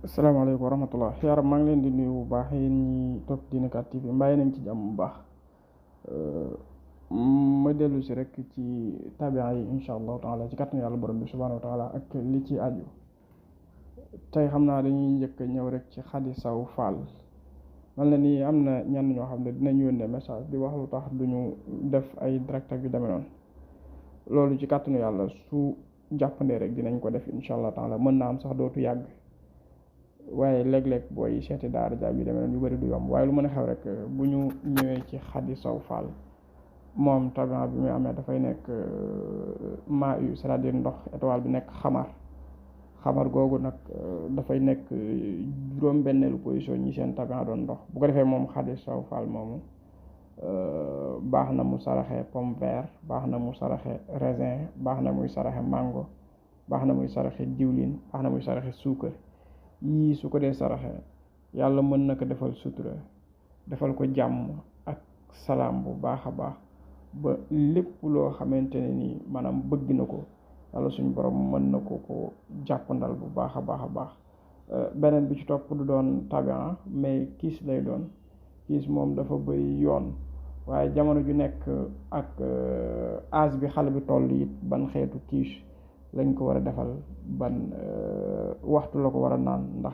asalaamaaleykum wa rahmatullah yaaram maa ngi leen di nuyu bu baax yéen ñi topp Dina4 TV mbàyyi nañ ci jàmm bu baax. ma dellu si rek ci tabia yi insha allahu taala ci kàttanu yàlla borom bi subhanahu wa taala ak li ci aju. tey xam naa dañuy njëkk ñëw rek ci Xadi Saw Fall. man la ni am na ñenn ñoo xam ne dinañ yónnee message di wax lu tax duñu def ay direct ak yu demee noonu. loolu ci kàttanu yàlla su jàppandee rek dinañ ko def insha allah taala mën naa am sax dootu yàgg. waaye léeg-léeg booy seeti daara jaab yu demee noonu yu bëri du yomb waaye lu mën a xew rek bu ñu ñëwee ci Xadi Saw Fall moom tabian bi muy amee dafay nekk maa yu c'est-à-dire ndox étoile bi nekk xamar googu nag dafay nekk juróom-benneelu position ñi seen tabian doon ndox bu ko defee moom Xadi Saw Fall moomu baax na mu saraxe pomme vert baax na mu saraxe raisin baax na muy saraxe mango baax na muy saraxe diwlin baax na muy saraxe suukar yii su ko dee saraxe yàlla mën na ko defal sutura defal ko jàmm ak salaam bu baax a baax ba lépp loo xamante ne nii maanaam bëgg na ko yàlla suñu borom mën na ko jàppandal bu baax a baax a baax. beneen bi ci topp du doon tabian mais kiis lay doon kiis moom dafa bëri yoon waaye jamono ju nekk ak âge bi xale bi toll it ban xeetu kiis lañ ko war a defal ban waxtu la ko war a naan ndax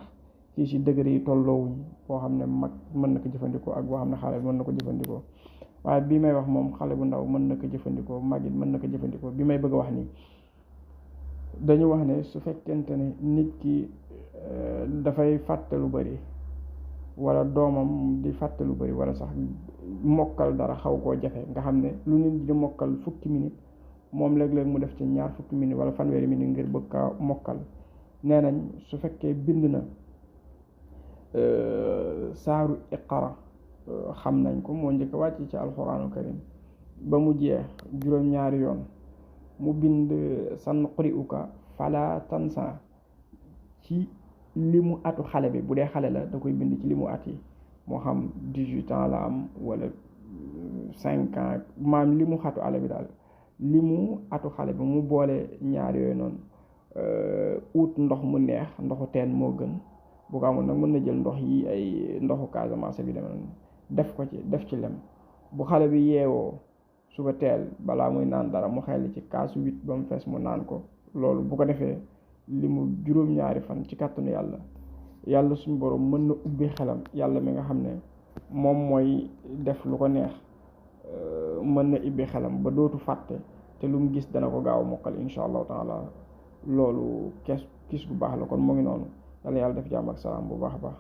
ci si degré yi tolloowuñ boo xam ne mag mën na ko jëfandikoo ak boo xam ne xale mën na ko jëfandikoo waaye bii may wax moom xale bu ndaw mën na ko jëfandikoo mag it mën na ko jëfandikoo bi may bëgg a wax nii dañu wax ne su fekkente ne nit ki dafay fàtte lu bari wala doomam di fàtte lu bari wala sax mokkal dara xaw koo jafe nga xam ne lu nit di mokkal fukki minute moom léeg-léeg mu def ci ñaar fukki minute wala fanweeri minute ngir bëgg kaa mokkal nee nañ su fekkee bind na saaru iqara xam nañ ko moo njëkk wàcc ci alxuraanu karim ba mu jeex juróom-ñaari yoon mu bind sanqri'uka fala tansa ci limu atu xale bi bu dee xale la da koy bind ci limu at yi moo xam 18 ans la am wala 5 ans maam limu xatu xale bi daal limu atu xale bi mu boole ñaar yooyu noonu ut ndox mu neex ndoxu teen moo gën bu ko amul nag mën na jël ndox yi ay ndoxu Casamance bi demee noonu def ko ci def ci lem bu xale bi yeewoo suba teel balaa muy naan dara mu xel ci kaasu 8 ba mu fees mu naan ko loolu bu ko defee limu juróom-ñaari fan ci kàttanu yàlla suñu borom mën na ubbi xelam yàlla mi nga xam ne moom mooy def lu ko neex mën na ubbi xelam ba dootu fàtte te lu mu gis dana ko gaaw mokkal insha allahu taala loolu kis bu baax la kon mu ngi noonu yàlla def jàmm ak salaam bu baax a baax.